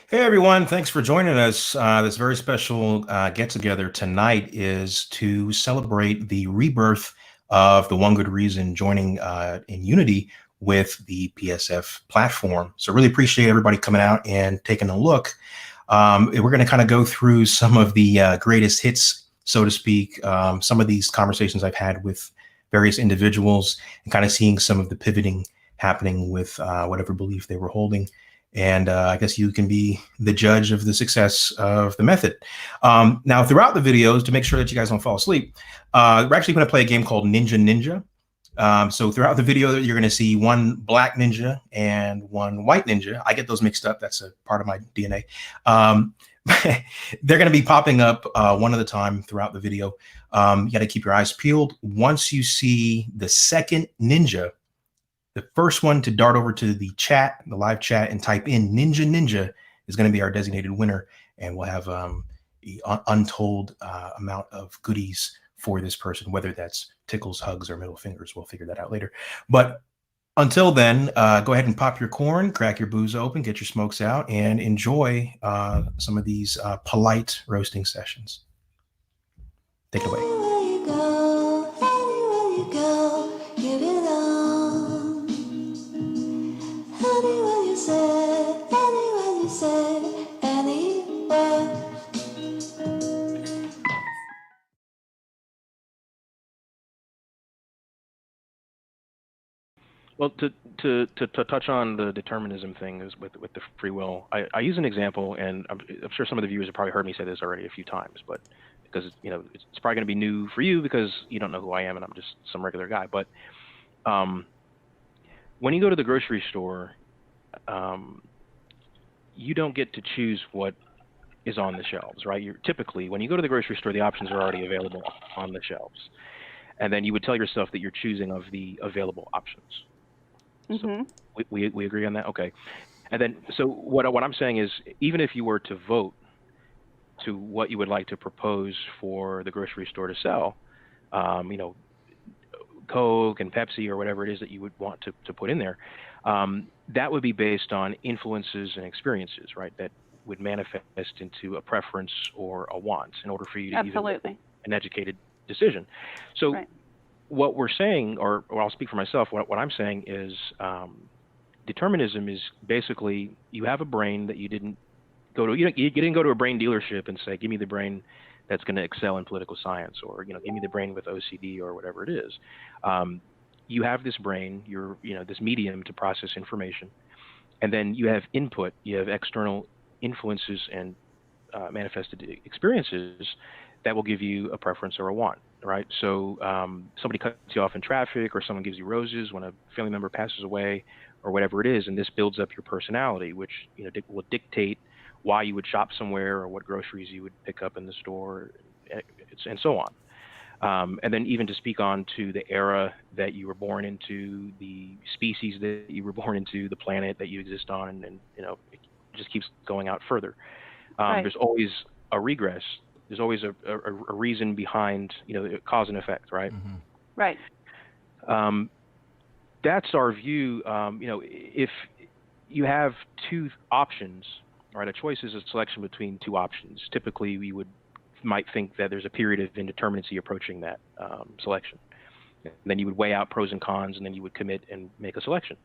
Hey everyone, thanks for joining us. This very special get together tonight is to celebrate the rebirth of the One Good Reason joining in unity with the PSF platform. So, really appreciate everybody coming out and taking a look. We're going to kind of go through some of the greatest hits, so to speak, some of these conversations I've had with various individuals and kind of seeing some of the pivoting happening with whatever belief they were holding. And I guess you can be the judge of the success of the method. Now, throughout the videos, to make sure that you guys don't fall asleep, we're actually going to play a game called Ninja Ninja. So throughout the video, you're going to see one black ninja and one white ninja. I get those mixed up. That's a part of my DNA. They're going to be popping up one at a time throughout the video. You got to keep your eyes peeled. Once you see the second ninja, the first one to dart over to the chat, the live chat, and type in Ninja Ninja is going to be our designated winner. And we'll have an untold amount of goodies for this person, whether that's tickles, hugs, or middle fingers. We'll figure that out later. But until then, go ahead and pop your corn, crack your booze open, get your smokes out, and enjoy some of these polite roasting sessions. Take it away. Anywhere you go, anywhere you go, you belong. Anywhere you say, anywhere. Well, to touch on the determinism thing is with the free will, I use an example, and I'm sure some of the viewers have probably heard me say this already a few times, but because it's probably going to be new for you because you don't know who I am and I'm just some regular guy. But when you go to the grocery store, you don't get to choose what is on the shelves, right? Typically, when you go to the grocery store, the options are already available on the shelves, and then you would tell yourself that you're choosing of the available options. Mm-hmm. So we agree on that? Okay. And then, so what I'm saying is, even if you were to vote to what you would like to propose for the grocery store to sell, Coke and Pepsi or whatever it is that you would want to put in there, that would be based on influences and experiences, right? That would manifest into a preference or a want in order for you to even make an educated decision. So Right. what we're saying, or I'll speak for myself, what I'm saying is determinism is basically you have a brain that you didn't go to. You didn't go to a brain dealership and say, give me the brain that's going to excel in political science, or give me the brain with OCD or whatever it is. You have this brain, this medium to process information, and then you have input, you have external influences and manifested experiences that will give you a preference or a want, right? So somebody cuts you off in traffic, or someone gives you roses when a family member passes away, or whatever it is, and this builds up your personality, which will dictate why you would shop somewhere or what groceries you would pick up in the store, and so on. And then even to speak on to the era that you were born into, the species that you were born into, the planet that you exist on, and it just keeps going out further. Right. There's always a regress. There's always a reason behind, cause and effect, right? Mm-hmm. Right. That's our view. If you have two options, right, a choice is a selection between two options. Typically, we might think that there's a period of indeterminacy approaching that selection. And then you would weigh out pros and cons, and then you would commit and make a selection.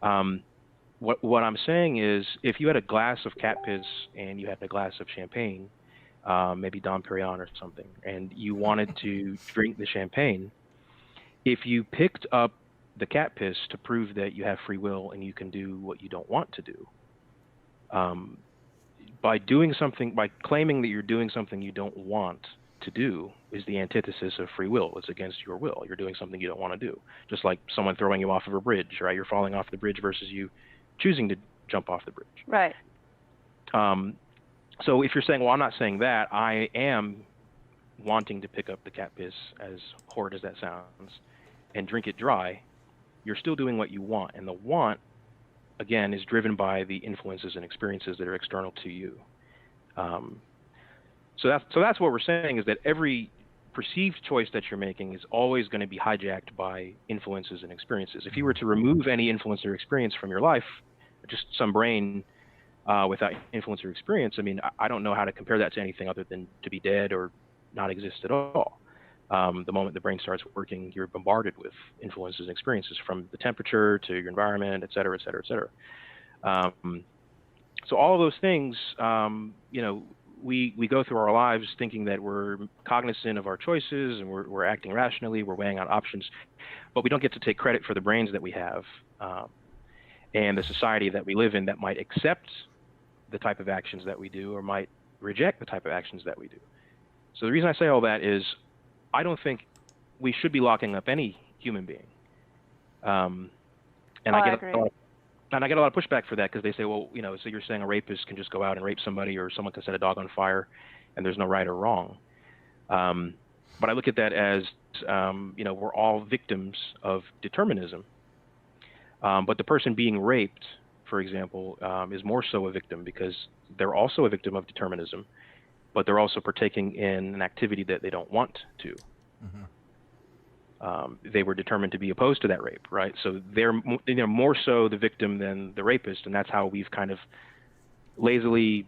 What I'm saying is, if you had a glass of cat piss and you had a glass of champagne, maybe Dom Perignon or something, and you wanted to drink the champagne, if you picked up the cat piss to prove that you have free will and you can do what you don't want to do, by claiming that you're doing something you don't want to do is the antithesis of free will. It's against your will. You're doing something you don't want to do. Just like someone throwing you off of a bridge, right? You're falling off the bridge versus you choosing to jump off the bridge. Right. So if you're saying, well, I'm not saying that, I am wanting to pick up the cat piss, as horrid as that sounds, and drink it dry, you're still doing what you want. And the want, again, is driven by the influences and experiences that are external to you. So that's what we're saying, is that every perceived choice that you're making is always going to be hijacked by influences and experiences. If you were to remove any influence or experience from your life, just some brain without influence or experience, I mean, I don't know how to compare that to anything other than to be dead or not exist at all. The moment the brain starts working, you're bombarded with influences and experiences from the temperature to your environment, et cetera, et cetera, et cetera. So all of those things, we go through our lives thinking that we're cognizant of our choices and we're acting rationally, we're weighing out options, but we don't get to take credit for the brains that we have and the society that we live in that might accept the type of actions that we do or might reject the type of actions that we do. So the reason I say all that is I don't think we should be locking up any human being. And I get a lot of pushback for that because they say, well, so you're saying a rapist can just go out and rape somebody or someone can set a dog on fire and there's no right or wrong. But I look at that as, we're all victims of determinism. But the person being raped, for example, is more so a victim because they're also a victim of determinism, but they're also partaking in an activity that they don't want to. They were determined to be opposed to that rape, right? So they're more so the victim than the rapist, and that's how we've kind of lazily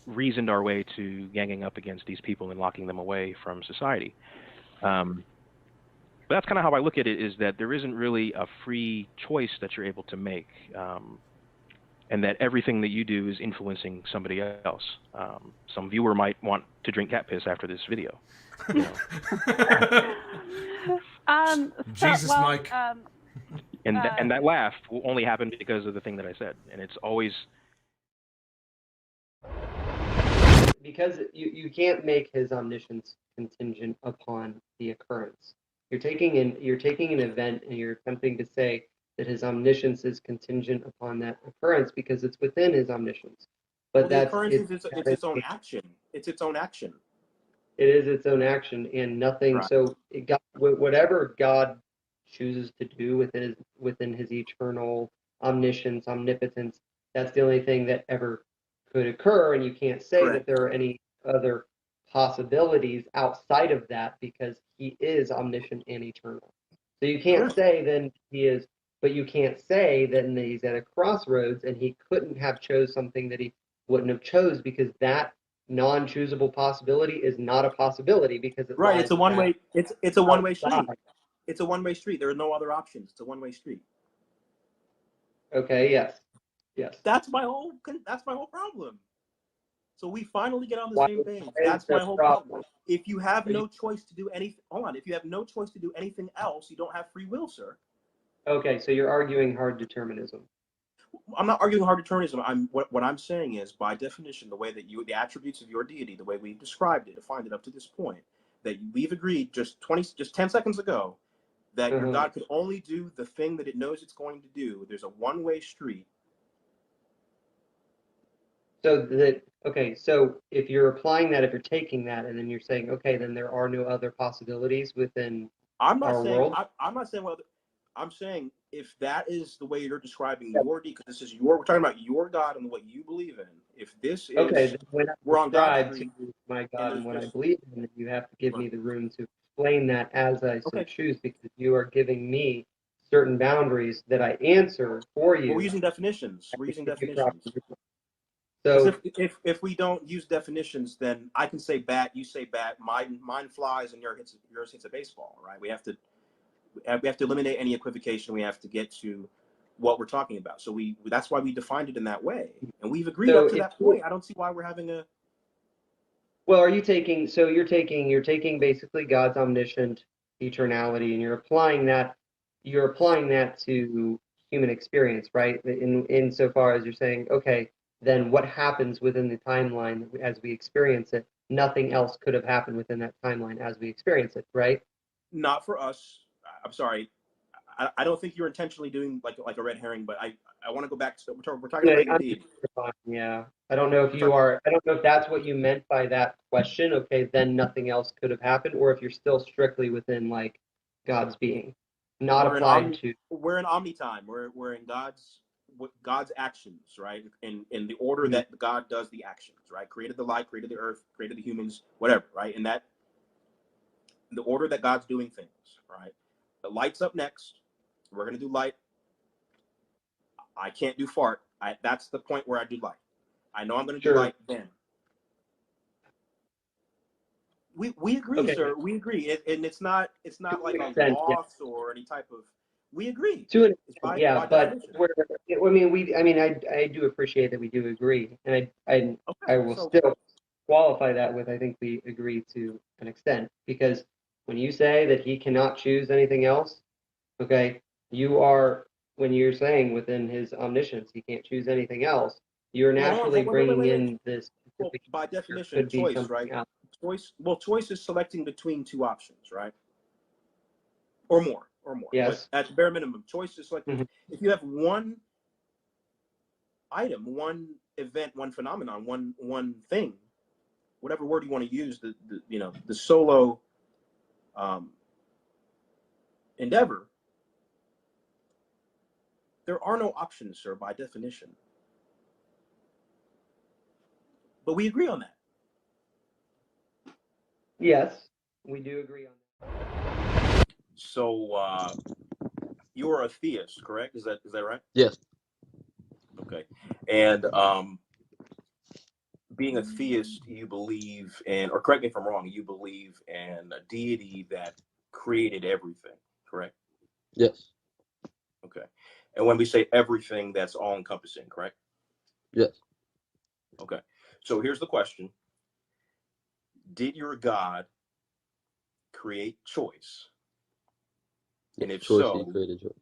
reasoned our way to ganging up against these people and locking them away from society. But that's kind of how I look at it, is that there isn't really a free choice that you're able to make, and that everything that you do is influencing somebody else. Some viewer might want to drink cat piss after this video. Jesus, Mike. And that laugh will only happen because of the thing that I said. And it's always... Because you can't make his omniscience contingent upon the occurrence. You're taking an event and you're attempting to say that his omniscience is contingent upon that occurrence because it's within his omniscience. But the occurrence is its own action. It's its own action. It is its own action and nothing. Right. So whatever God chooses to do within his eternal omniscience, omnipotence, that's the only thing that ever could occur. And you can't say that there are any other possibilities outside of that because he is omniscient and eternal. So you can't say then he is, but you can't say that he's at a crossroads and he couldn't have chose something that he wouldn't have chose because that non-choosable possibility is not a possibility because it's a one-way. It's a one-way street. It's a one-way street. There are no other options. It's a one-way street. Okay. Yes. That's my whole problem. So we finally get on the same page. That's my whole problem. If you have no choice to do anything, if you have no choice to do anything else, you don't have free will, sir. Okay, so you're arguing hard determinism. I'm not arguing hard determinism. What I'm saying is, by definition, the way that the attributes of your deity, the way we've described it, defined it up to this point, that we've agreed just 10 seconds ago, that your God could only do the thing that it knows it's going to do. There's a one-way street. So if you're applying that, if you're taking that, and then you're saying, okay, then there are no other possibilities within our world. I'm not saying well. I'm saying if that is the way you're describing your deity, because this is we're talking about your God and what you believe in. If this is then when we're on God's to my God and what I believe in, you have to give me the room to explain that as I so choose, because you are giving me certain boundaries that I answer for you. We're using definitions. So if we don't use definitions, then I can say bat, you say bat, mine flies, and yours hits a baseball, right? We have to eliminate any equivocation. We have to get to what we're talking about. So that's why we defined it in that way, and we've agreed up to that point. I don't see why we're having a. Well, are you taking? So you're taking basically God's omniscient eternality, and you're applying that to human experience, right? In so far as you're saying, okay, then what happens within the timeline as we experience it? Nothing else could have happened within that timeline as we experience it, right? Not for us. I'm sorry. I don't think you're intentionally doing like a red herring, but I want to go back to we're talking about indeed. Yeah. I don't know if you are. I don't know if that's what you meant by that question. Okay, then nothing else could have happened, or if you're still strictly within like God's being, not applied to. We're in omnitime. We're in God's actions, right? In the order that God does the actions, right? Created the light, created the earth, created the humans, whatever, right? And that the order that God's doing things, right? The light's up next. We're gonna do light. I can't do fart. That's the point where I do light. I know I'm going to Sure. do right then. We agree, Okay. sir. We agree, and it's not like a extent, yeah. loss or any type of. We agree. To an It's by yeah, but definition. I mean, I do appreciate that we do agree, and I Okay, will so still qualify that with I think we agree to an extent, because when you say that he cannot choose anything else, okay, when you're saying within his omniscience he can't choose anything else, you're hold on, naturally wait. bringing in this Well, specific by there definition, could be choice, something right? else. Choice is selecting between two options, right? Or more. Yes. But at the bare minimum, choice is selecting. Mhm. If you have one item, one event, one phenomenon, one thing, whatever word you want to use, the solo endeavor, there are no options, sir, by definition. But we agree on that. Yes, we do agree on that. So you're a theist, correct? Is that right? Yes. Okay. And being a theist, you believe in, or correct me if I'm wrong, you believe in a deity that created everything, correct? Yes. Okay. And when we say everything, that's all encompassing, correct? Yes. Okay. So here's the question. Did your God create choice? And if Choice, so, he created choice.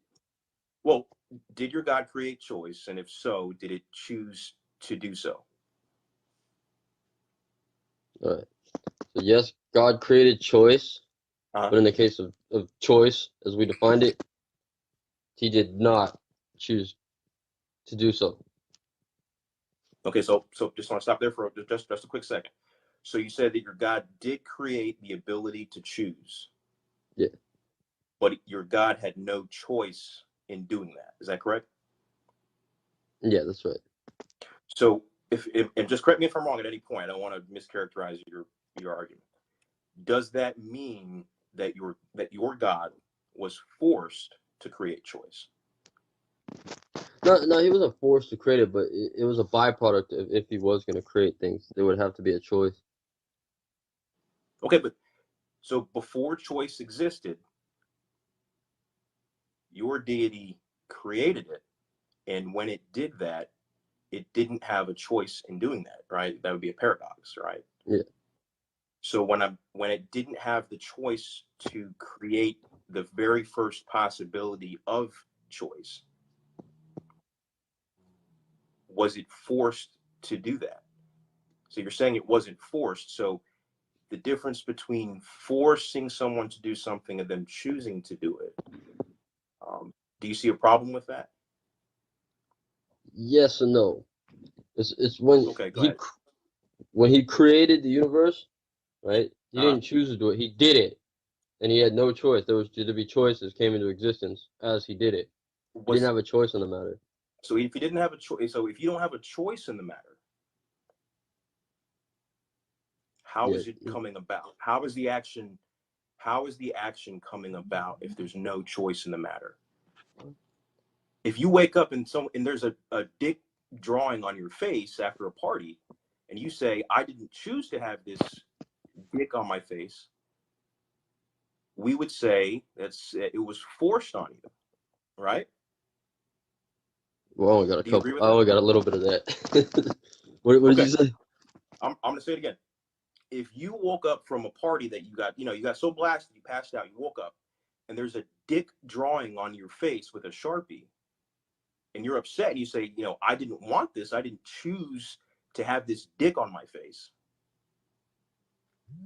well, did your God create choice? And if so, did it choose to do so? All right. So yes, God created choice, Uh-huh. but in the case of choice, as we defined it, he did not choose to do so. Okay, so just want to stop there for just a quick second. So you said that your God did create the ability to choose. Yeah. But your God had no choice in doing that. Is that correct? Yeah, that's right. So if and just correct me if I'm wrong at any point, I don't want to mischaracterize your argument. Does that mean that your God was forced to create choice? No, he wasn't forced to create it, but it was a byproduct if he was going to create things. There would have to be a choice. Okay, but so before choice existed, your deity created it, and when it did that, it didn't have a choice in doing that, right? That would be a paradox, right? Yeah. So when it didn't have the choice to create the very first possibility of choice, was it forced to do that? So you're saying it wasn't forced. So the difference between forcing someone to do something and them choosing to do it, do you see a problem with that? Yes and no. It's when Okay, go ahead. when he created the universe, right? He Uh-huh. didn't choose to do it. He did it, and he had no choice. There was to be choices came into existence as he did it. He didn't have a choice in the matter. So if you didn't have a choice, so if you don't have a choice in the matter, how is it coming about? How is the action coming about if there's no choice in the matter? If you wake up and there's a dick drawing on your face after a party, and you say, I didn't choose to have this dick on my face, we would say it was forced on you, right? Well, I only got a Do you couple. agree with I that? only got a little bit of that. What did you say? I'm going to say it again. If you woke up from a party that you got so blasted, you passed out, you woke up, and there's a dick drawing on your face with a Sharpie, and you're upset, and you say, I didn't want this. I didn't choose to have this dick on my face.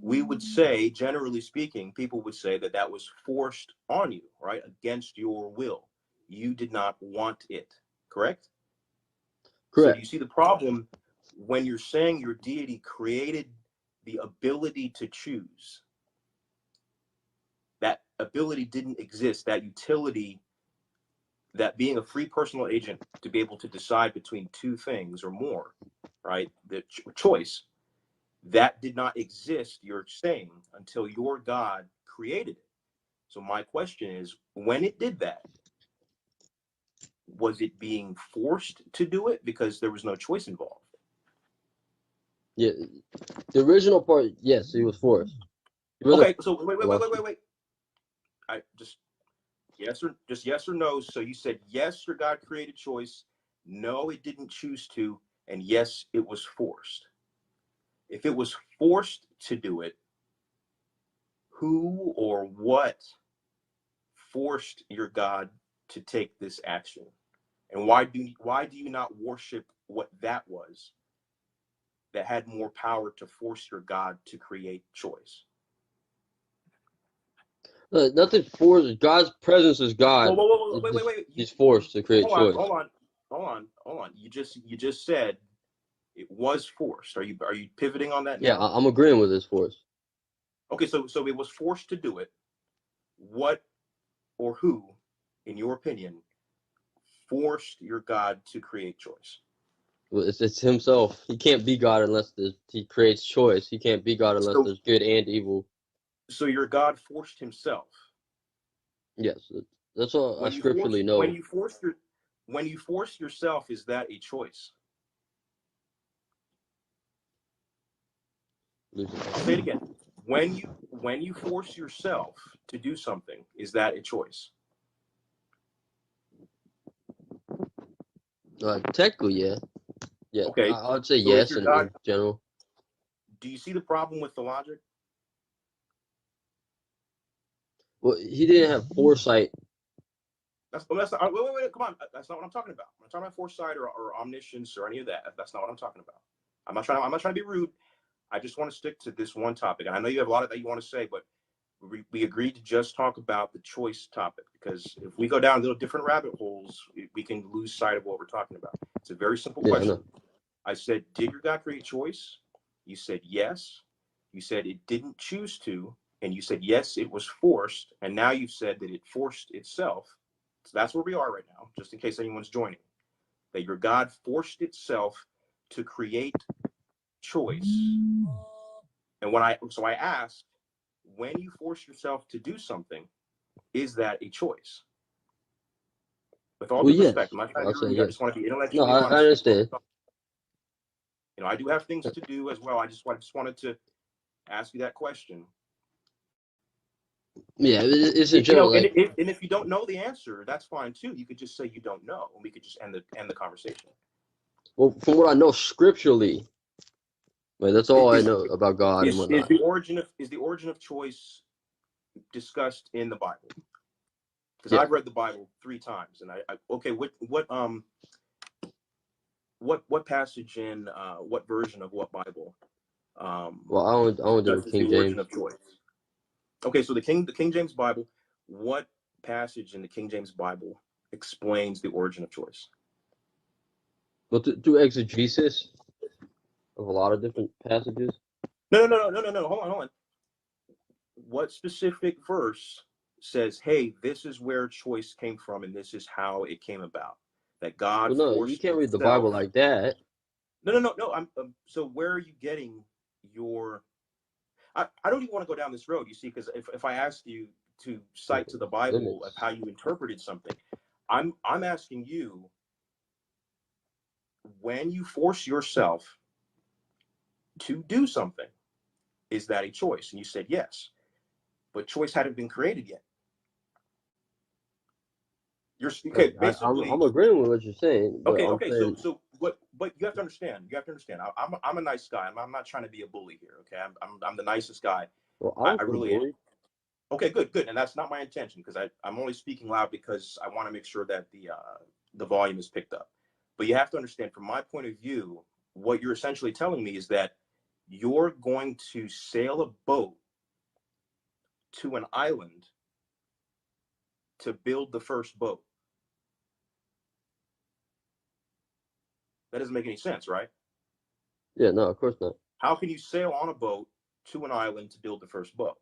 We would say, generally speaking, people would say that was forced on you, right? Against your will. You did not want it, correct? So do you see the problem when you're saying your deity created the ability to choose? That ability didn't exist, that utility, that being a free personal agent to be able to decide between two things or more, right? The choice, that did not exist, you're saying, until your God created it. So my question is, when it did that, was it being forced to do it because there was no choice involved? Yeah, the original part, yes, he was forced. He wasn't Okay, so wait. I just yes or no. So you said yes, your God created choice. No, it didn't choose to, and yes, it was forced. If it was forced to do it, who or what forced your God to take this action? And why do you not worship what that was that had more power to force your God to create choice? nothing forced. God's presence is God. Whoa, wait. He's forced to create choice. Hold on. You just said it was forced. Are you pivoting on that now? Yeah, I'm agreeing with this force. Okay, so it was forced to do it. What or who, in your opinion, forced your God to create choice? Well, it's himself. He can't be God unless he creates choice. He can't be God unless there's good and evil. So your God forced himself. Yes, that's all I scripturally know. When you force yourself, is that a choice? I'll say it again. When you force yourself to do something, is that a choice? Technically, yeah. Yeah. Okay. I would say So yes in general. Do you see the problem with the logic? Well, he didn't have foresight. That's not, wait, come on. That's not what I'm talking about. I'm not talking about foresight or omniscience or any of that. That's not what I'm talking about. I'm not trying to be rude. I just want to stick to this one topic. And I know you have a lot of that you want to say, but we agreed to just talk about the choice topic, because if we go down little different rabbit holes, we can lose sight of what we're talking about. It's a very simple question. I said, did your God create choice? You said yes. You said it didn't choose to. And you said, yes, it was forced. And now you've said that it forced itself. So that's where we are right now, just in case anyone's joining. That your God forced itself to create choice. And I asked, when you force yourself to do something, is that a choice? With all due respect, I'm not trying to be rude. I just want to be intellectually honest. I understand. I do have things to do as well. I just wanted to ask you that question. Yeah, it's in general. And if you don't know the answer, that's fine too. You could just say you don't know, and we could just end the conversation. Well, from what I know scripturally, that's all I know about God and whatnot. Is the origin of choice discussed in the Bible? Because I've read the Bible 3 times, and what passage in what version of what Bible? Well, I don't do the King James. Of choice. Okay, so the King James Bible, what passage in the King James Bible explains the origin of choice? Well, through exegesis of a lot of different passages. No. Hold on. What specific verse says, "Hey, this is where choice came from, and this is how it came about"? That God. Well, no, you can't read the Bible like that. No. So where are you getting your? I don't even want to go down this road. You see, because if I asked you to cite to the Bible of how you interpreted something, I'm asking you, when you force yourself to do something, is that a choice? And you said yes, but choice hadn't been created yet. You're okay. Basically, I'm agreeing with what you're saying. But okay. So what? But you have to understand. I'm a nice guy. I'm not trying to be a bully here. Okay, I'm the nicest guy. Well, I really am. Okay, good. And that's not my intention, because I'm only speaking loud because I want to make sure that the volume is picked up. But you have to understand, from my point of view, what you're essentially telling me is that you're going to sail a boat to an island to build the first boat. That doesn't make any sense, right? Yeah, no, of course not. How can you sail on a boat to an island to build the first boat?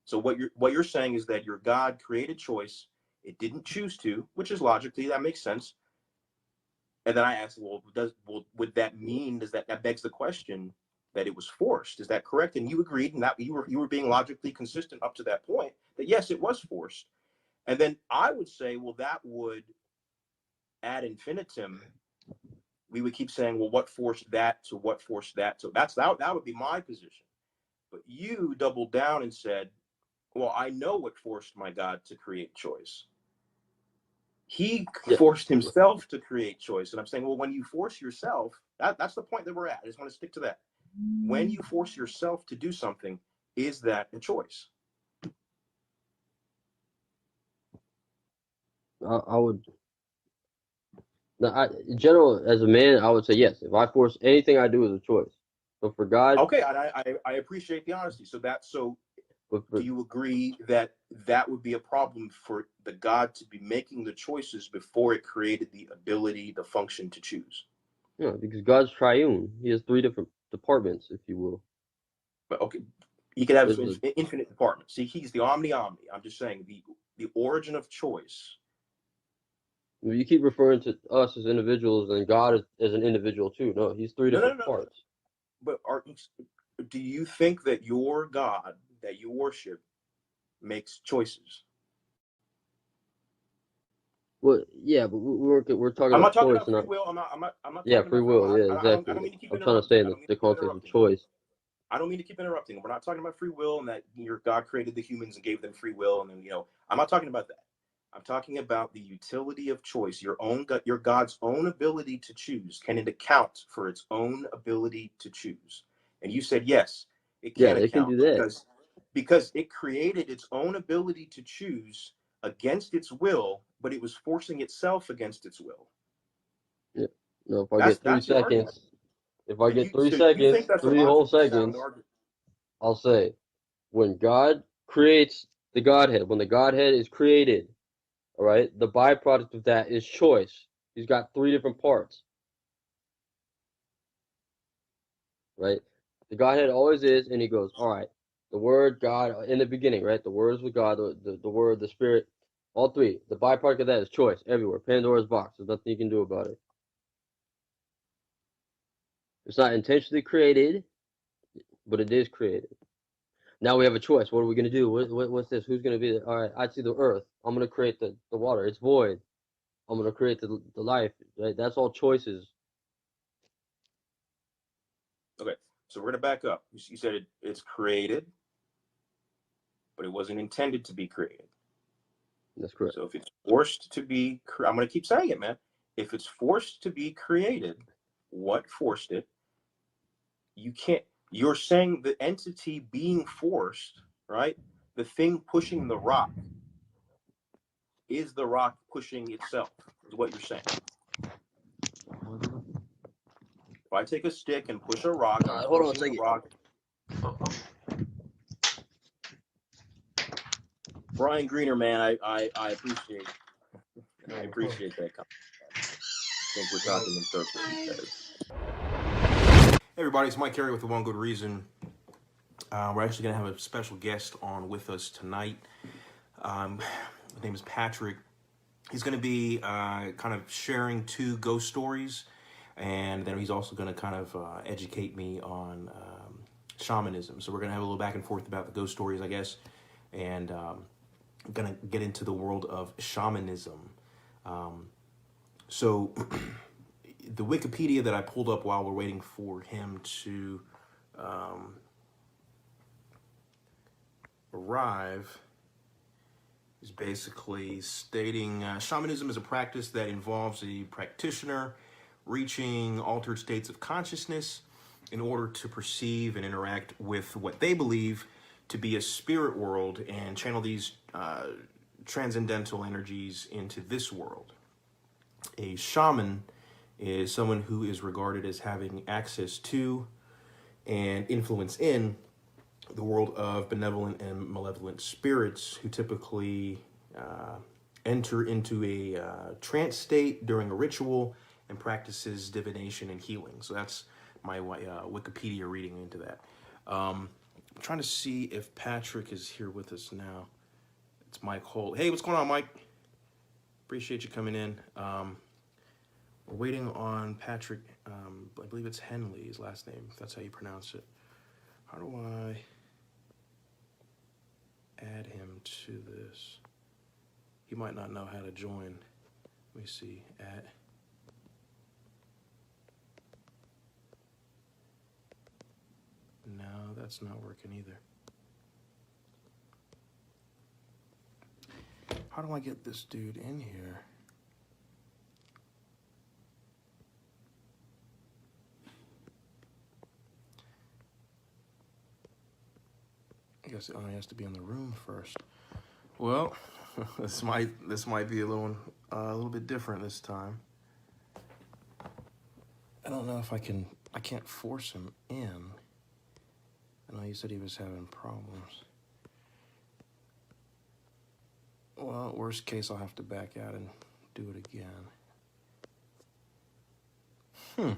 So what you're saying is that your God created choice. It didn't choose to, which is logically, that makes sense. And then I asked, would that mean, that begs the question that it was forced? Is that correct? And you agreed, and that you were being logically consistent up to that point, that yes, it was forced. And then I would say, well, that would ad infinitum we would keep saying, well, what forced that to what forced that to? That would be my position. But you doubled down and said, well, I know what forced my God to create choice. He forced himself to create choice. And I'm saying, well, when you force yourself, that's the point that we're at. I just want to stick to that. When you force yourself to do something, is that a choice? I would, in general, as a man, I would say yes. If I force anything I do is a choice. But for God, okay, I appreciate the honesty. So do you agree that that would be a problem for the God to be making the choices before it created the ability, the function to choose? Yeah, because God's triune. He has three different departments, if you will. But okay, he could have infinite departments. See, he's the omni. I'm just saying the origin of choice. You keep referring to us as individuals and God as an individual too. No, he's three different parts. But do you think that your God that you worship makes choices? Well, yeah, but we're talking I'm about not talking choice. about free will. I'm not yeah, talking free about will. free will. Yeah, exactly. I don't mean to keep I'm trying to say in the context of choice. I don't mean to keep interrupting. We're not talking about free will and that your God created the humans and gave them free will. And then, I'm not talking about that. I'm talking about the utility of choice, your God's own ability to choose. Can it account for its own ability to choose? And you said, yes, it can account. It can do that. Because it created its own ability to choose against its will, but it was forcing itself against its will. Yeah. No, if I get 3 seconds, three whole seconds, I'll say, when God creates the Godhead, when the Godhead is created, all right, the byproduct of that is choice. He's got three different parts, right? The Godhead always is, and he goes, all right, the Word, God, in the beginning, right? The Word is with God, the Word, the Spirit, all three. The byproduct of that is choice everywhere. Pandora's box. There's nothing you can do about it. It's not intentionally created, but it is created. Now we have a choice. What are we going to do? What's this? Who's going to be there? All right, I see the earth. I'm going to create the water. It's void. I'm going to create the life. Right? That's all choices. Okay, so we're going to back up. You said it's created, but it wasn't intended to be created. That's correct. So if it's forced to be, I'm going to keep saying it, man. If it's forced to be created, what forced it? You're saying the entity being forced, right? The thing pushing the rock is the rock pushing itself, is what you're saying. If I take a stick and push a rock, I'm pushing the rock. Brian Greener, man, I appreciate that comment. I think we're talking in circles. Hey everybody, it's Mike Carey with The One Good Reason. We're actually going to have a special guest on with us tonight. His name is Patrick. He's going to be kind of sharing 2 ghost stories, and then he's also going to kind of educate me on shamanism. So we're going to have a little back and forth about the ghost stories, I guess, and I'm going to get into the world of shamanism. So the Wikipedia that I pulled up while we're waiting for him to arrive is basically stating shamanism is a practice that involves a practitioner reaching altered states of consciousness in order to perceive and interact with what they believe to be a spirit world and channel these transcendental energies into this world. A shaman is someone who is regarded as having access to and influence in the world of benevolent and malevolent spirits who typically enter into a trance state during a ritual and practices divination and healing. So that's my Wikipedia reading into that. I'm trying to see if Patrick is here with us now. It's Mike Holt. Hey, what's going on, Mike? Appreciate you coming in. We're waiting on Patrick. I believe it's Henley, his last name, if that's how you pronounce it. How do I add him to this? He might not know how to join. Let me see. that's not working either. How do I get this dude in here? I guess it only has to be in the room first. Well, this might be a little bit different this time. I don't know if I can't force him in. I know he said he was having problems. Well, worst case, I'll have to back out and do it again.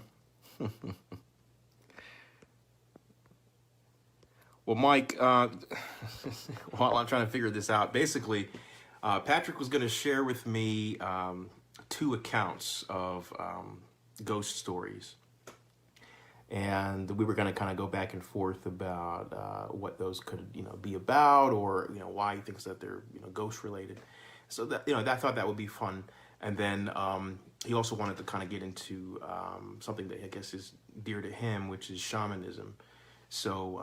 Well, Mike, while I'm trying to figure this out, basically, Patrick was going to share with me 2 accounts of ghost stories. And we were going to kind of go back and forth about what those could, be about, or, why he thinks that they're, ghost related. So that, I thought that would be fun. And then he also wanted to kind of get into something that I guess is dear to him, which is shamanism. So,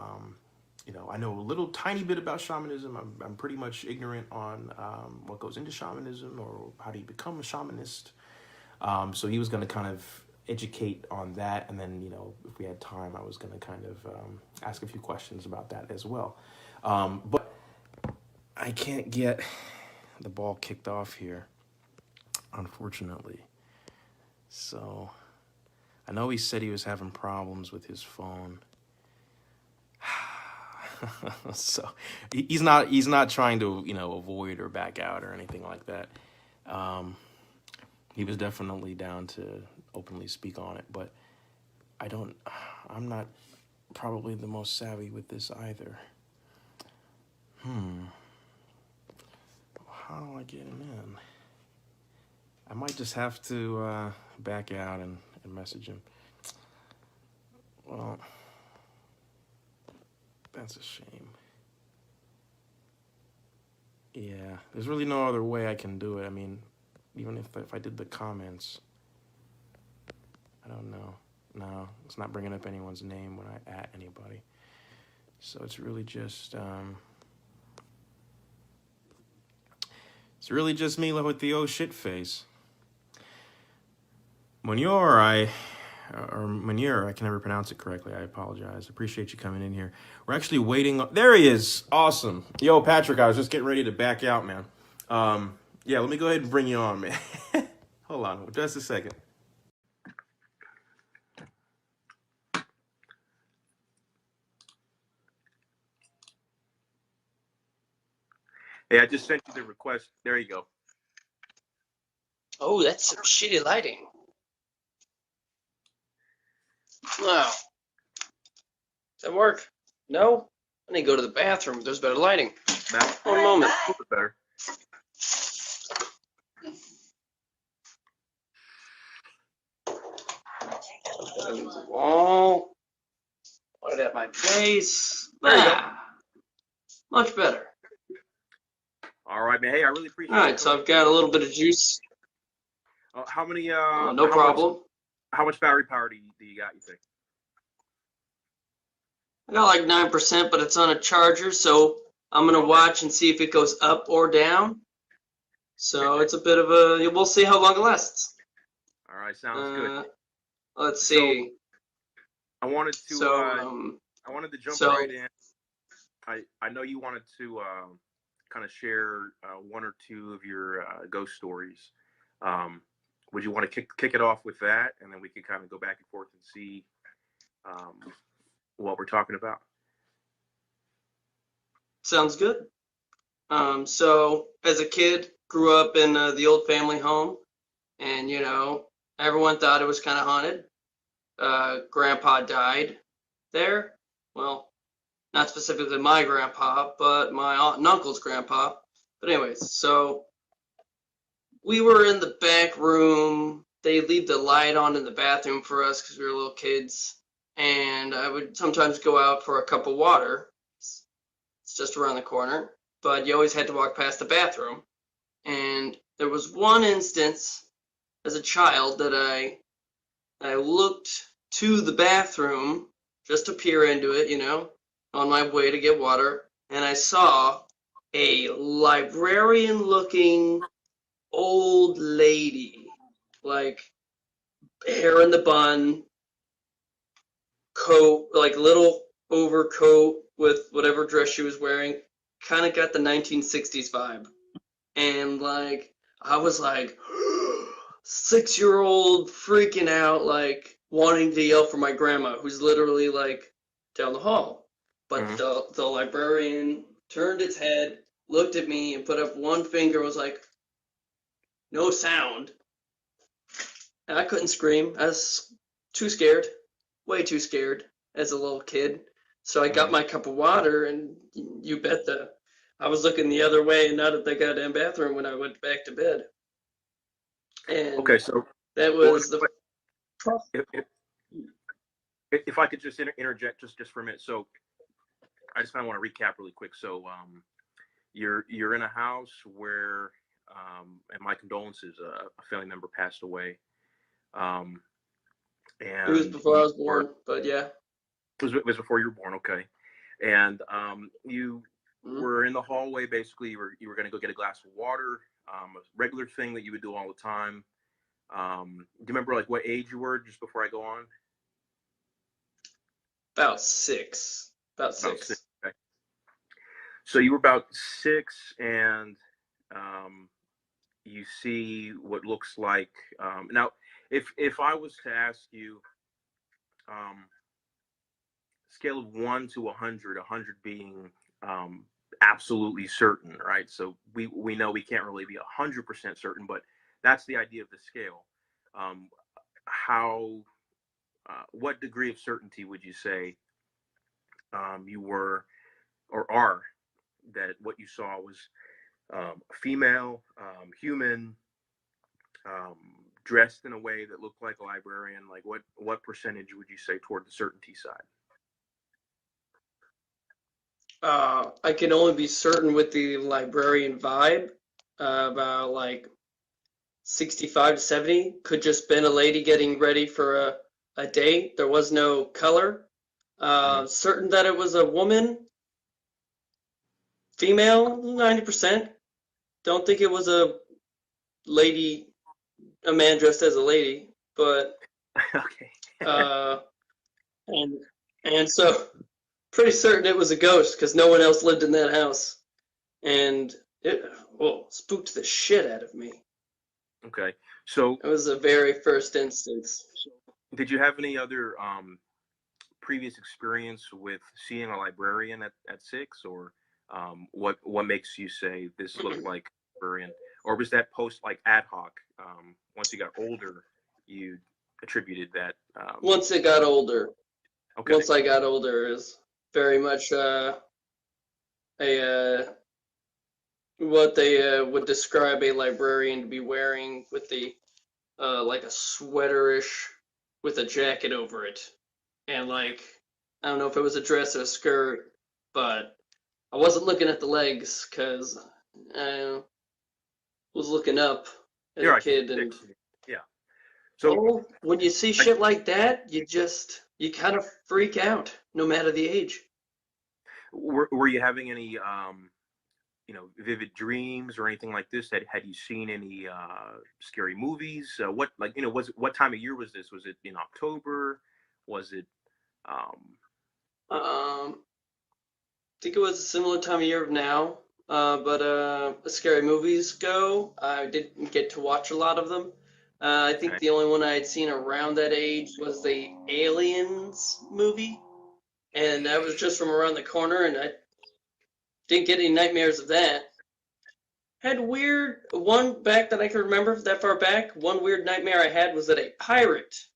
I know a little tiny bit about shamanism. I'm pretty much ignorant on what goes into shamanism or how do you become a shamanist. So he was going to kind of educate on that, and then if we had time, I was going to kind of ask a few questions about that as well. But I can't get the ball kicked off here, unfortunately. So I know he said he was having problems with his phone. So he's not trying to avoid or back out or anything like that. He was definitely down to openly speak on it, but I'm not probably the most savvy with this either. How do I get him in? I might just have to back out and message him. Well, that's a shame. Yeah, there's really no other way I can do it. I mean, even if I did the comments, I don't know. No, it's not bringing up anyone's name when I at anybody. So it's really just me with the oh shit face. Munir, I can never pronounce it correctly. I apologize. Appreciate you coming in here. We're actually waiting. There he is. Awesome. Yo, Patrick, I was just getting ready to back out, man. Yeah, let me go ahead and bring you on, man. Hold on just a second. Hey, I just sent you the request. There you go. Oh, that's some shitty lighting. Wow. Does that work? No? I need to go to the bathroom. There's better lighting. One moment. A little bit better. The wall. Light at my face. Much better. All right, man. Hey, I really appreciate it. All right, so I've got a little bit of juice. How many? No problem. How much battery power do you got, you think? I got like 9%, but it's on a charger, so I'm going to watch and see if it goes up or down. So it's a bit of we'll see how long it lasts. All right, sounds good. Let's see. I wanted to jump right in. I know you wanted to kind of share 1 or 2 of your ghost stories. Would you want to kick it off with that, and then we can kind of go back and forth and see what we're talking about? Sounds good. So as a kid, grew up in the old family home, and everyone thought it was kind of haunted. Grandpa died there. Well, not specifically my grandpa, but my aunt and uncle's grandpa. But anyways, so we were in the back room. They leave the light on in the bathroom for us because we were little kids. And I would sometimes go out for a cup of water. It's just around the corner. But you always had to walk past the bathroom. And there was one instance as a child that I looked to the bathroom just to peer into it, on my way to get water, and I saw a librarian-looking old lady, like hair in the bun, coat, like little overcoat with whatever dress she was wearing, kind of got the 1960s vibe. And like, I was like, 6-year-old freaking out, like wanting to yell for my grandma, who's literally like down the hall. But the librarian turned its head, looked at me, and put up one finger, was like, no sound. And I couldn't scream. I was too scared, way too scared as a little kid. So I got my cup of water, and you bet I was looking the other way and not at the goddamn bathroom when I went back to bed. And Okay, so that was if I could just interject just for a minute. So I just kind of want to recap really quick. So you're in a house where, and my condolences, a family member passed away. And it was before I was born, but yeah. It was before you were born, okay. And you were in the hallway, basically. You were going to go get a glass of water, a regular thing that you would do all the time. Do you remember like what age you were just before I go on? About six. Okay. So you were about 6, and you see what looks like. Now, if I was to ask you, scale of 1 to 100, 100 being absolutely certain, right? So we know we can't really be 100% certain, but that's the idea of the scale. What degree of certainty would you say you were or are that what you saw was female, human, dressed in a way that looked like a librarian? Like what percentage would you say toward the certainty side? I can only be certain with the librarian vibe, about like 65 to 70. Could just been a lady getting ready for a date. There was no color. Certain that it was a woman, female, 90%. Don't think it was a man dressed as a lady, but okay. and so pretty certain it was a ghost because no one else lived in that house, and it spooked the shit out of me. Okay, so it was the very first instance. Did you have any other previous experience with seeing a librarian at 6, or what makes you say this looked like a librarian, or was that post like ad hoc? Once you got older, you attributed that. Once it got older. Okay. Once I got older, is very much what they would describe a librarian to be wearing, with the like a sweaterish with a jacket over it, and like I don't know if it was a dress or a skirt, but I wasn't looking at the legs because I was looking up as a kid, and yeah. So when you see shit like that, you kind of freak out, no matter the age. Were you having any vivid dreams or anything like this? Had you seen any scary movies? What time of year was this? Was it in October? Was it I think it was a similar time of year of now, but as scary movies go, I didn't get to watch a lot of them. I think the only one I had seen around that age was the Aliens movie, and that was just from around the corner, and I didn't get any nightmares of that. Had one back that I can remember that far back, one weird nightmare I had was that a pirate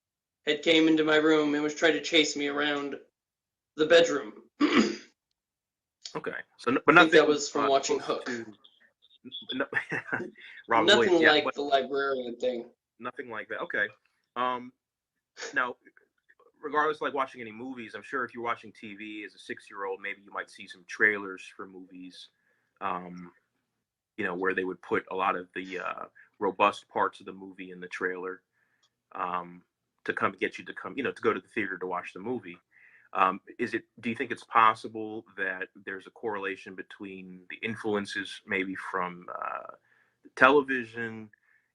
had came into my room and was trying to chase me around the bedroom. Okay, so but nothing. I think that was from watching Hook. Nothing like the librarian thing. Nothing like that. Okay. Now, regardless of like watching any movies, I'm sure if you're watching TV as a 6-year-old, maybe you might see some trailers for movies, where they would put a lot of the robust parts of the movie in the trailer, to come get you to come, to go to the theater to watch the movie. Do you think it's possible that there's a correlation between the influences maybe from television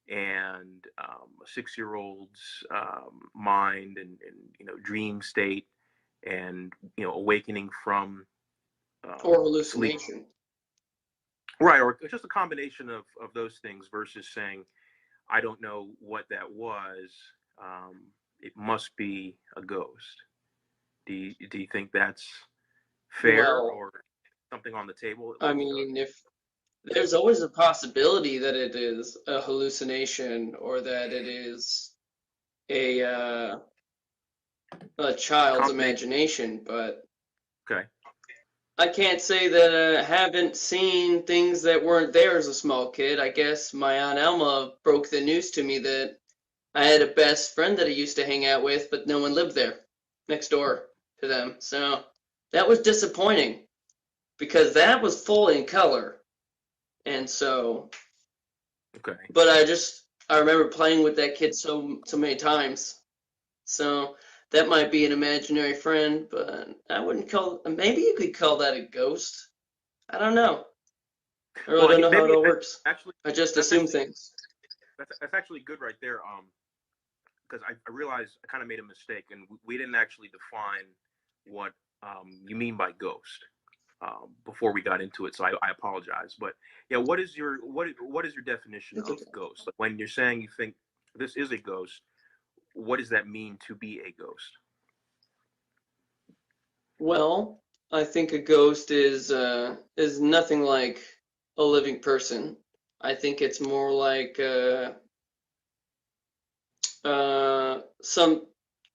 and a 6-year-old's mind and dream state and awakening from Or sleep? hallucination. Right, or just a combination of those things versus saying, I don't know what that was. It must be a ghost. Do you think that's fair, Well, or something on the table? I mean, if there's always a possibility that it is a hallucination or that it is a child's Combination. imagination, but Okay. I can't say that I haven't seen things that weren't there as a small kid. I guess my Aunt Alma broke the news to me that I had a best friend that I used to hang out with, but no one lived there next door to them. So that was disappointing because that was full in color. And so, Okay. but I remember playing with that kid so many times. So that might be an imaginary friend, but I wouldn't call, maybe you could call that a ghost. I don't know. I really don't know how it all works. Actually, I just that's assume actually- things. that's actually good right there. Because I realized I kind of made a mistake, and we didn't actually define what you mean by ghost before we got into it. So I apologize. But yeah, what is your definition It's of okay. ghost? Like when you're saying you think this is a ghost, what does that mean to be a ghost? Well, I think a ghost is nothing like a living person. I think it's more like some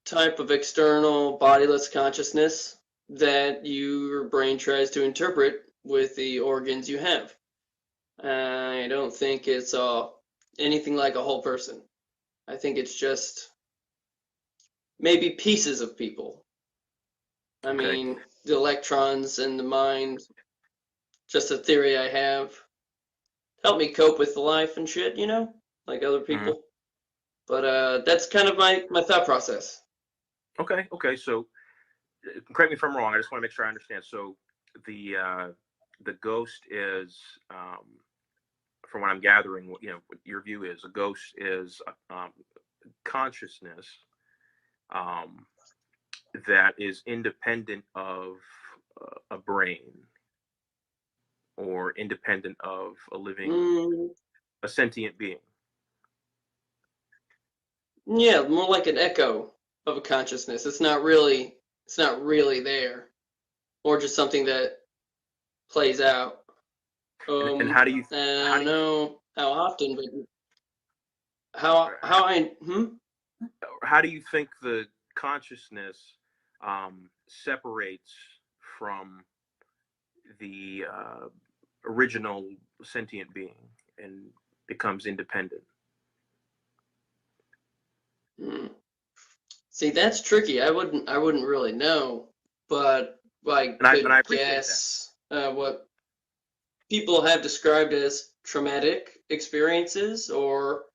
type of external bodiless consciousness that your brain tries to interpret with the organs you have. I don't think it's anything like a whole person. I think it's just maybe pieces of people. I Okay. mean, the electrons and the mind, just a theory I have. Help me cope with life and shit, like other people. But that's kind of my thought process. Okay. So correct me if I'm wrong. I just want to make sure I understand. So the ghost is, from what I'm gathering, what your view is, a ghost is consciousness that is independent of a brain or independent of a living, a sentient being. Yeah, more like an echo of a consciousness. It's not really there, or just something that plays out. And how do you I don't know how often, but how how do you think the consciousness separates from the original sentient being and becomes independent? See, that's tricky. I wouldn't really know, but I And I could appreciate guess what people have described as traumatic experiences or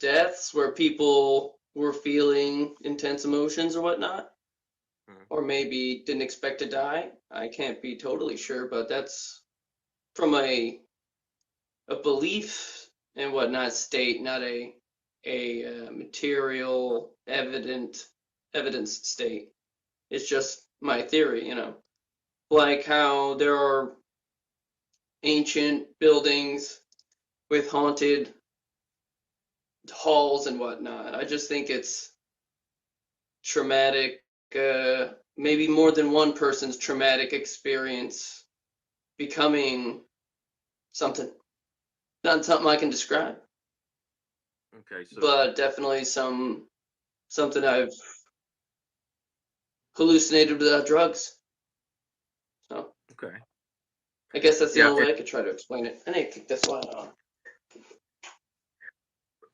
deaths where people were feeling intense emotions or whatnot, or maybe didn't expect to die. I can't be totally sure, but that's from a belief and whatnot state, not a material evidence state. It's just my theory, like how there are ancient buildings with haunted halls and whatnot. I just think it's traumatic, maybe more than one person's traumatic experience becoming something. Not something I can describe, Okay, so but definitely something I've hallucinated without drugs. So okay. I guess that's the Yeah, only way I could try to explain it. I need to kick this one on.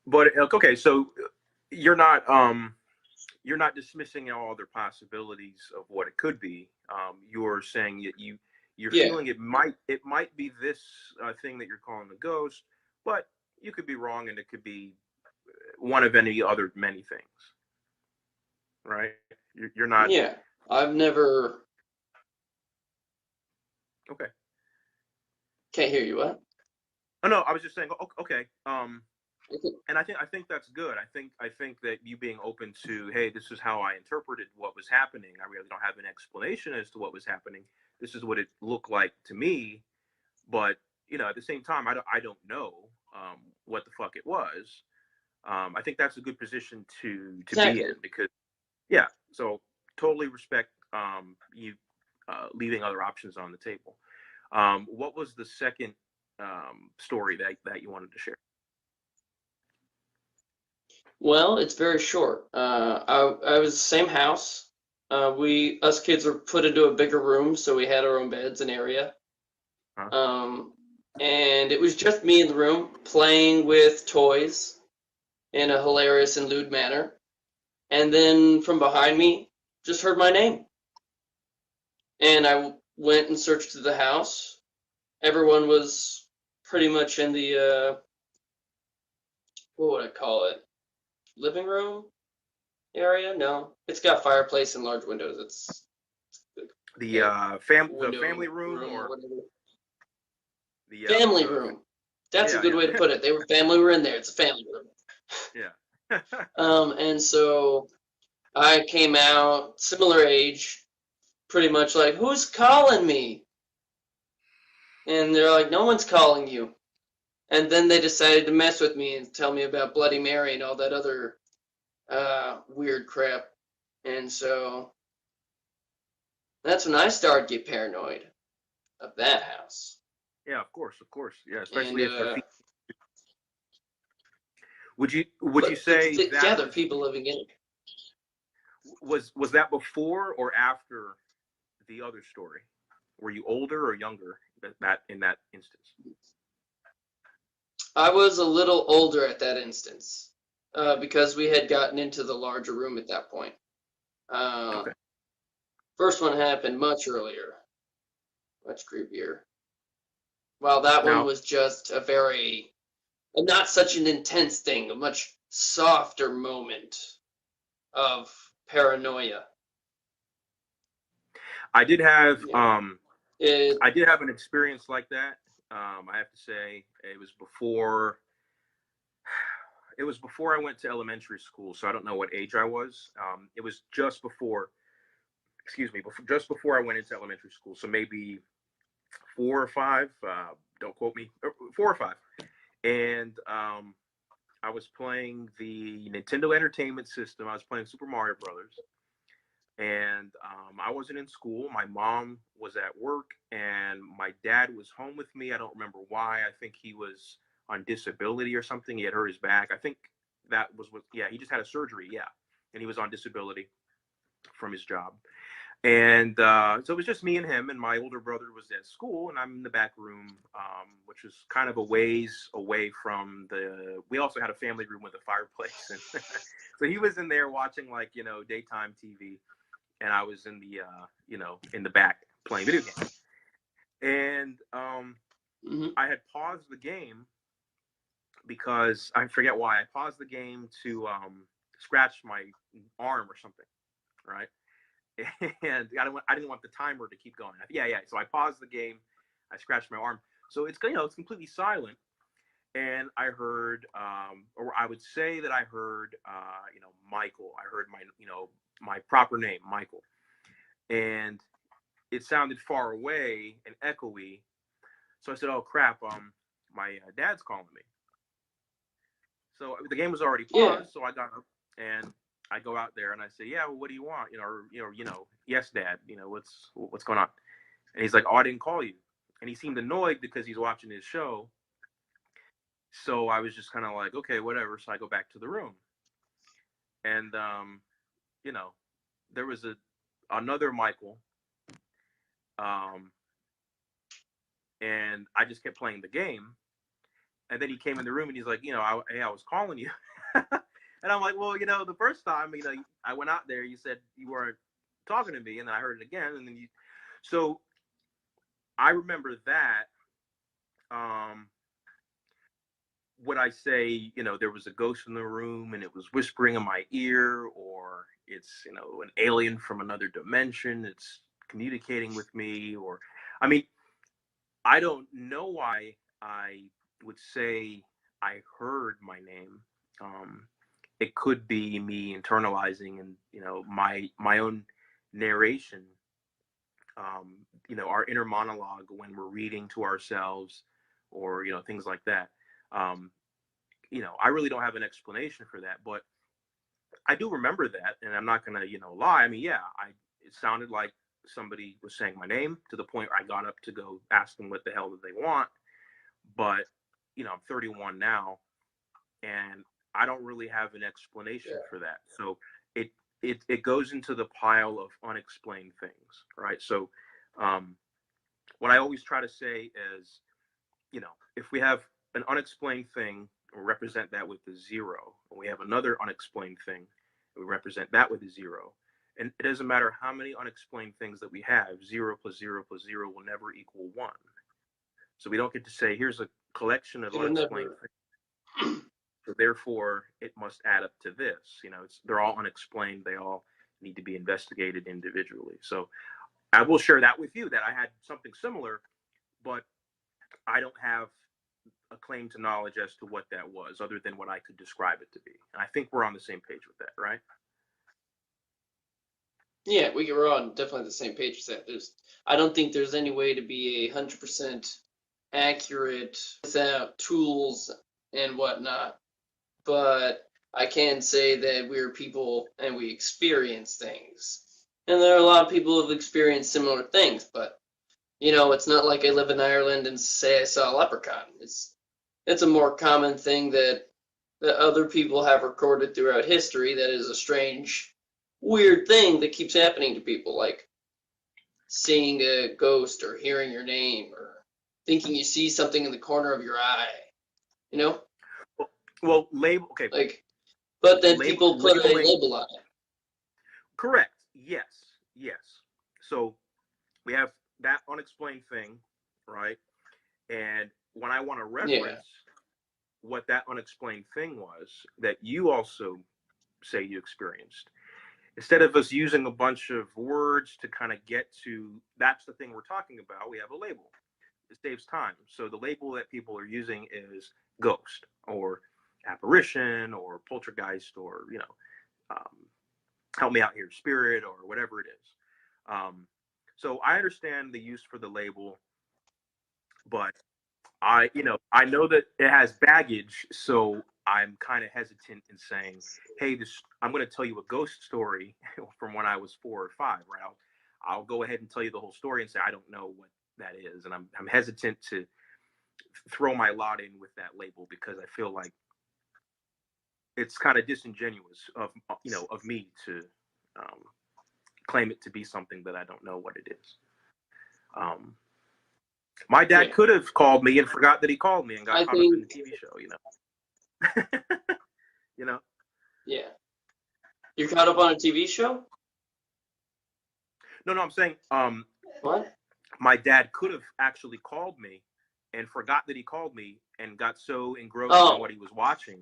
But okay, so you're not dismissing all other possibilities of what it could be. You're saying that you're feeling it might be this thing that you're calling the ghost, but you could be wrong, and it could be one of any other many things, right? You're not I've never. Okay. Can't hear you. What? Oh no, I was just saying. Okay. Okay. And I think that's good. I think that you being open to, hey, this is how I interpreted what was happening. I really don't have an explanation as to what was happening. This is what it looked like to me. But at the same time, I don't know what the fuck it was. I think that's a good position to Exactly. be in, because yeah. So totally respect you leaving other options on the table. What was the second story that you wanted to share? Well, it's very short. I was the same house. Us kids were put into a bigger room, so we had our own beds and area. Huh? And it was just me in the room playing with toys in a hilarious and lewd manner. And then from behind me, just heard my name. And I went and searched through the house. Everyone was pretty much in the, what would I call it? Living room area? No, it's got fireplace and large windows. It's The family room, or whatever. the Family room. That's a good way to put it. They were family were in there. It's a family room. Yeah. And so I came out similar age, pretty much like, who's calling me? And they're like, no one's calling you. And then they decided to mess with me and tell me about Bloody Mary and all that other weird crap. And so that's when I started to get paranoid of that house. Yeah, of course. Yeah, especially And, if would you say that yeah, there are people living in it. was that before or after the other story? Were you older or younger in that instance? I was a little older at that instance because we had gotten into the larger room at that point. Okay. First one happened much earlier, much creepier. While that one was just not such an intense thing, a much softer moment of paranoia. I did have Yeah. I did have an experience like that. I have to say it was before I went to elementary school, so I don't know what age I was. It was just before I went into elementary school, so maybe 4 or 5. Don't quote me. 4 or 5, and I was playing the Nintendo Entertainment System. I was playing Super Mario Brothers, and I wasn't in school. My mom was at work, and my dad was home with me. I don't remember why. I think he was on disability or something. He had hurt his back. I think that was what. Yeah, he just had a surgery. Yeah, and he was on disability from his job. And so it was just me and him, and my older brother was at school, and I'm in the back room, which was kind of a ways away from we also had a family room with a fireplace. And so he was in there watching daytime TV, and I was in the, in the back playing video games. And I had paused the game because I forget why. I paused the game to scratch my arm or something, right? And I didn't want the timer to keep going. Yeah. So I paused the game. I scratched my arm. So it's completely silent. And I heard, or I would say that I heard, Michael. I heard my proper name, Michael. And it sounded far away and echoey. So I said, "Oh crap! My dad's calling me." So the game was already paused. Yeah. So I got up and I go out there and I say, "Yeah, well, what do you want? Yes, Dad. What's going on?" And he's like, "Oh, I didn't call you." And he seemed annoyed because he's watching his show. So I was just kind of like, "Okay, whatever." So I go back to the room, and there was another Michael, and I just kept playing the game. And then he came in the room and he's like, "Hey, I was calling you." And I'm like, "Well, the first time, I went out there, you said you weren't talking to me, and then I heard it again, and then so I remember that. would I say, there was a ghost in the room and it was whispering in my ear, or it's, an alien from another dimension, it's communicating with me, or, I mean, I don't know why I would say I heard my name. It could be me internalizing and, my own narration, our inner monologue when we're reading to ourselves, or, things like that. I really don't have an explanation for that, but I do remember that, and I'm not gonna, lie. I mean, yeah, it sounded like somebody was saying my name to the point where I got up to go ask them what the hell did they want. But, I'm 31 now, and I don't really have an explanation for that. So it goes into the pile of unexplained things, right? So what I always try to say is, if we have an unexplained thing, we represent that with a zero. And we have another unexplained thing, we represent that with a zero. And it doesn't matter how many unexplained things that we have, 0 plus 0 plus 0 will never equal 1. So we don't get to say, here's a collection of unexplained things, so therefore it must add up to this. They're all unexplained. They all need to be investigated individually. So I will share that with you, that I had something similar, but I don't have a claim to knowledge as to what that was, other than what I could describe it to be. And I think we're on the same page with that, right? Yeah, we're on definitely the same page with that. I don't think there's any way to be 100% accurate without tools and whatnot. But I can say that we're people and we experience things. And there are a lot of people who have experienced similar things, but it's not like I live in Ireland and say I saw a leprechaun. It's a more common thing that other people have recorded throughout history that is a strange, weird thing that keeps happening to people, like seeing a ghost or hearing your name or thinking you see something in the corner of your eye, Well, label, okay. Like, but then people put a label on it. Correct. Yes. So we have that unexplained thing, right? And when I want to reference what that unexplained thing was that you also say you experienced, instead of us using a bunch of words to kind of get to, that's the thing we're talking about, we have a label. It saves time. So the label that people are using is ghost or apparition or poltergeist, or help me out here, spirit, or whatever it is. So I understand the use for the label, but I know that it has baggage, so I'm kind of hesitant in saying, hey, I'm going to tell you a ghost story from when I was 4 or 5, right? I'll go ahead and tell you the whole story and say I don't know what that is, and I'm hesitant to throw my lot in with that label, because I feel like it's kind of disingenuous of me to claim it to be something that I don't know what it is. My dad could have called me and forgot that he called me and got caught up in the TV show, Yeah. You're caught up on a TV show? No, I'm saying What? my dad could have actually called me and forgot that he called me and got so engrossed in what he was watching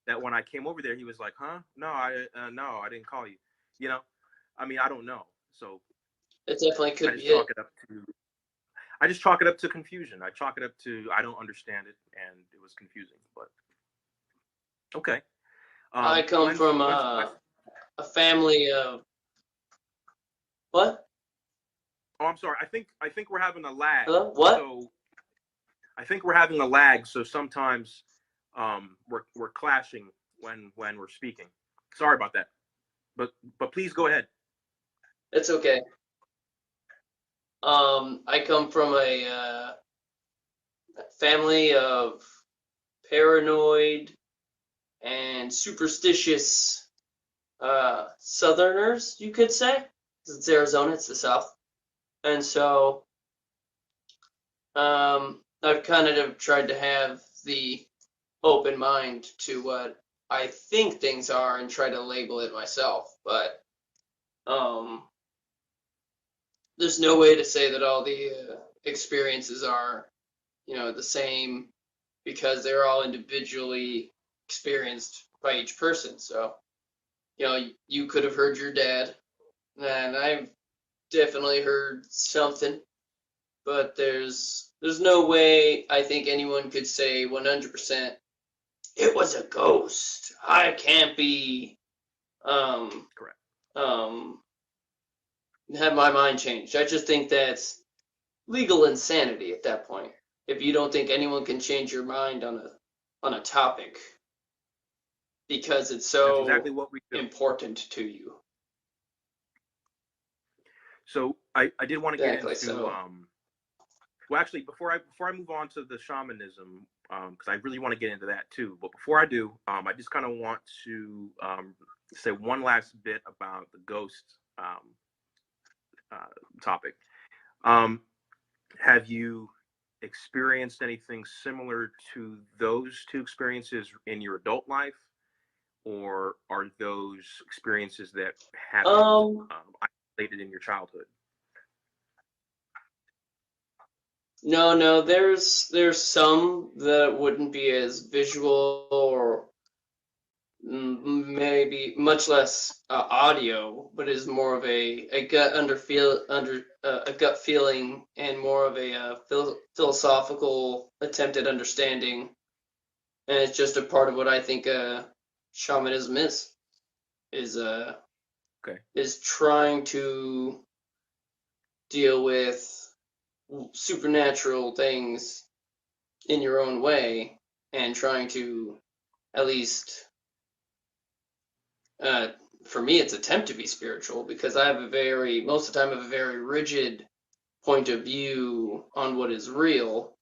that when I came over there, he was like, huh? No, I didn't call you. I mean, I don't know. So it definitely could be it. I just chalk it up to confusion. I chalk it up to, I don't understand it, and it was confusing, but okay. I come from a family of, what? Oh, I'm sorry. I think we're having a lag. Hello? What? So I think we're having a lag, so sometimes we're clashing when we're speaking. Sorry about that. But please go ahead. It's okay. I come from a family of paranoid and superstitious Southerners, you could say. It's Arizona, it's the South. And so I've kind of tried to have the open mind to what I think things are and try to label it myself. But there's no way to say that all the experiences are, the same because they're all individually experienced by each person. So, you could have heard your dad, and I've definitely heard something, but there's no way I think anyone could say 100% it was a ghost. I can't be Correct. have my mind changed. I just think that's legal insanity at that point. If you don't think anyone can change your mind on a topic because it's That's so exactly what we do. important to you. So I did want to get Exactly. into So well, actually, before I move on to the shamanism, because I really want to get into that too. But before I do, I just kind of want to say one last bit about the ghost topic. Have you experienced anything similar to those two experiences in your adult life, or are those experiences that happened isolated in your childhood? no, there's some that wouldn't be as visual or maybe much less audio, but is more of a gut a gut feeling and more of a philosophical attempt at understanding, and it's just a part of what I think shamanism is Okay. is trying to deal with supernatural things in your own way and trying to at least for me it's attempt to be spiritual, because I have most of the time I have a very rigid point of view on what is real,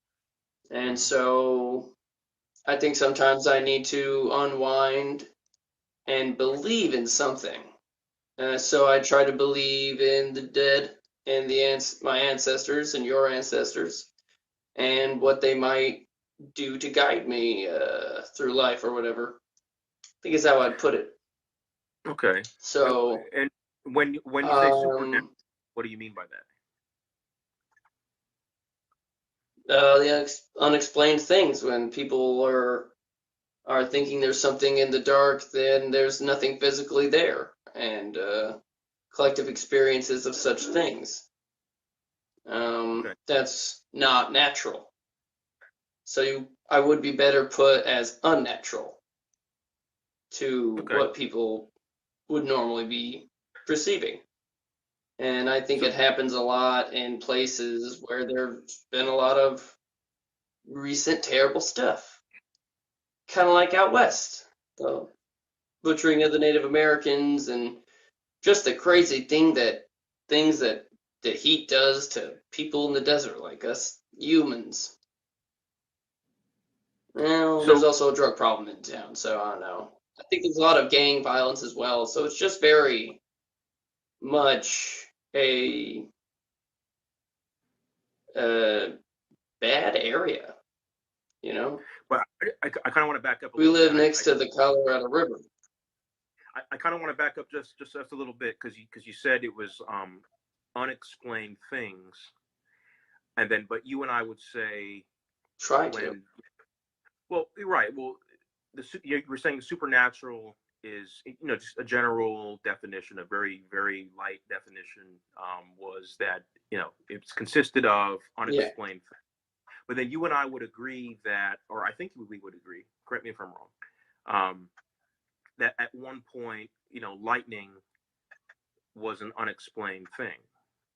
and so I think sometimes I need to unwind and believe in something. So I try to believe in the dead and my ancestors and your ancestors and what they might do to guide me through life or whatever. I think is how I'd put it. Okay. So, and when you say supernatural, what do you mean by that? the unexplained things, when people are thinking there's something in the dark, then there's nothing physically there, and collective experiences of such things. Okay. That's not natural. So I would be better put as unnatural to Okay. what people would normally be perceiving. And I think So- it happens a lot in places where there's been a lot of recent terrible stuff. Kind of like out west. The butchering of the Native Americans and just the crazy things that the heat does to people in the desert like us humans. Well, there's So- also a drug problem in town, so I don't know. I think there's a lot of gang violence as well, so it's just very much a bad area, you know? But I kind of want to back up a We little live bit. next to the Colorado River. I kind of want to back up just a little bit, because you said it was unexplained things, and then but you and I would say Try to. Well, you're right. Well, you were saying supernatural is just a general definition, a very very light definition, was that it's consisted of unexplained things. But then you and I would agree that, or I think we would agree, correct me if I'm wrong, that at one point, lightning was an unexplained thing,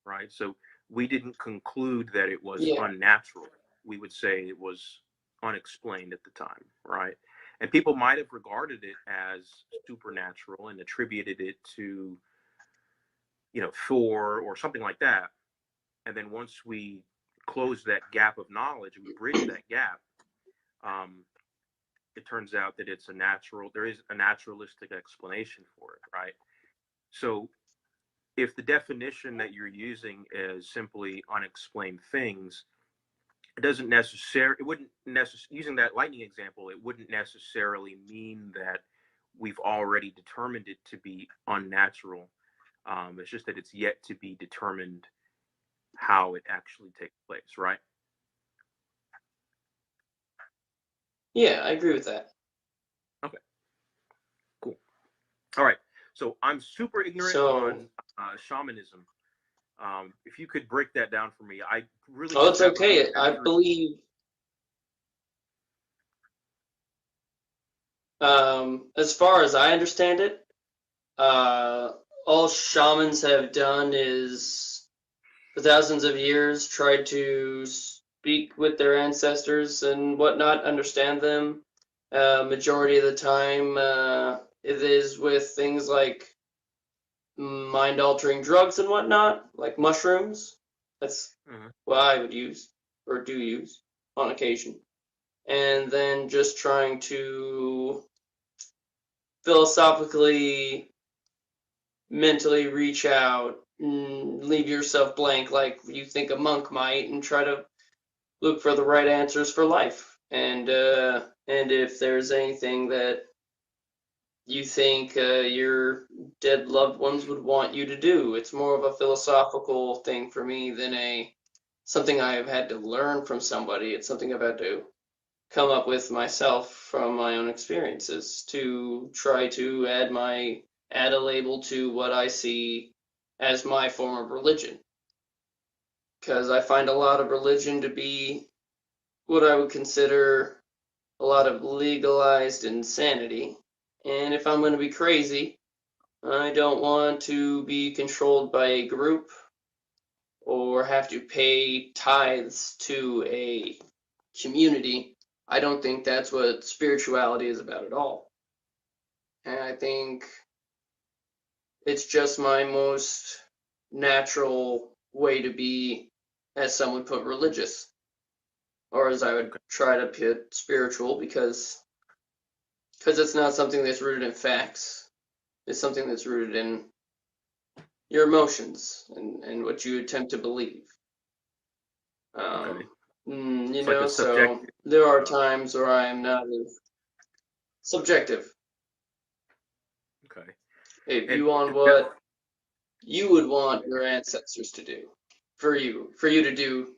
right? So we didn't conclude that it was unnatural. We would say it was unexplained at the time, right? And people might have regarded it as supernatural and attributed it to, Thor or something like that. And then once we close that gap of knowledge, we bridge that gap, it turns out that there is a naturalistic explanation for it, right? So if the definition that you're using is simply unexplained things, using that lightning example, it wouldn't necessarily mean that we've already determined it to be unnatural. It's just that it's yet to be determined how it actually takes place, right? Yeah, I agree with that. Okay, cool. All right. So I'm super ignorant So, on shamanism. If you could break that down for me, I really oh, don't it's have okay. I rudimentary. believe, as far as I understand it, all shamans have done is, for thousands of years, tried to speak with their ancestors and whatnot, understand them. Majority of the time, it is with things like mind-altering drugs and whatnot, like mushrooms. That's what I would use or do use on occasion. And then just trying to philosophically, mentally reach out, leave yourself blank like you think a monk might, and try to look for the right answers for life. And if there's anything that you think your dead loved ones would want you to do, it's more of a philosophical thing for me than something I've had to learn from somebody. It's something I've had to come up with myself from my own experiences to try to add a label to what I see as my form of religion. Because I find a lot of religion to be what I would consider a lot of legalized insanity. And if I'm going to be crazy, I don't want to be controlled by a group or have to pay tithes to a community. I don't think that's what spirituality is about at all. And I think it's just my most natural way to be, as some would put, religious, or as I would try to put spiritual, because it's not something that's rooted in facts. It's something that's rooted in your emotions and what you attempt to believe. Okay. You It's like know, a so subjective. there are times where I am not as subjective. Okay. A And view on what you would want your ancestors to do for you to do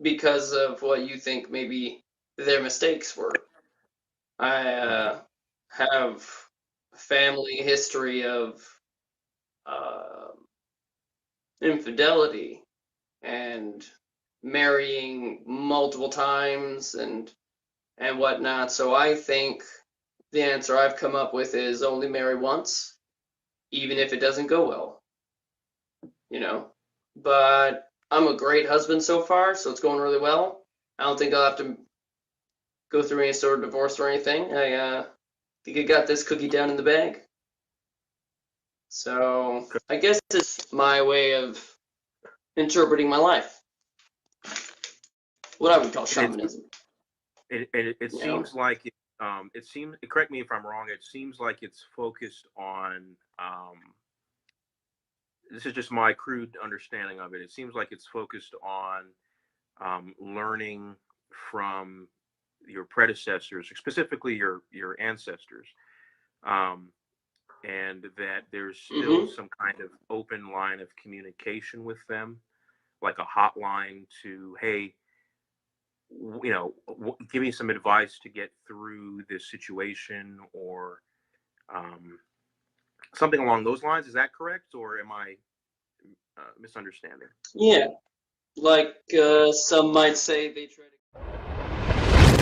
because of what you think maybe their mistakes were. I have a family history of infidelity and marrying multiple times and whatnot. So I think the answer I've come up with is only marry once, even if it doesn't go well. You know, but I'm a great husband so far, so it's going really well. I don't think I'll have to go through any sort of divorce or anything. I think I got this cookie down in the bag. So I guess it's my way of interpreting my life. What I would call shamanism. It seems like it seems. Correct me if I'm wrong. It seems like it's focused on. This is just my crude understanding of it. It seems like it's focused on learning from your predecessors, specifically your ancestors, and that there's still some kind of open line of communication with them, like a hotline to, hey, you know, give me some advice to get through this situation, or something along those lines. Is that correct, or am I misunderstanding? Yeah, like some might say they try to.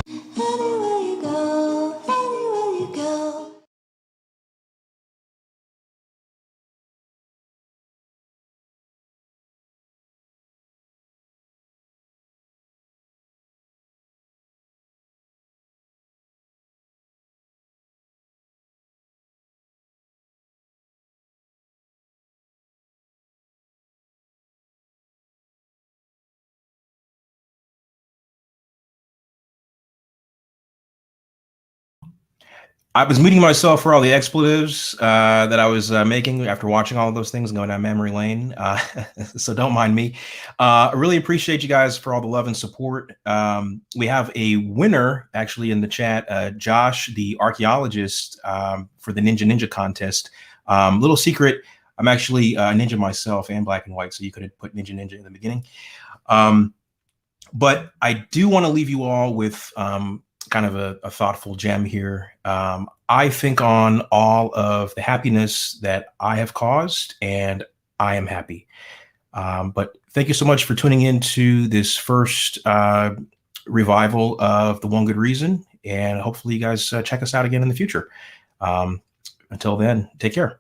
Anywhere you go, anywhere you go. I was muting myself for all the expletives that I was making after watching all of those things going down memory lane. So don't mind me. I really appreciate you guys for all the love and support. We have a winner actually in the chat, Josh, the archaeologist, for the Ninja contest. Little secret, I'm actually a ninja myself and black and white, so you could have put Ninja in the beginning. But I do want to leave you all with kind of a thoughtful gem here. I think on all of the happiness that I have caused, and I am happy. But thank you so much for tuning in to this first revival of The One Good Reason. And hopefully you guys check us out again in the future. Until then, take care.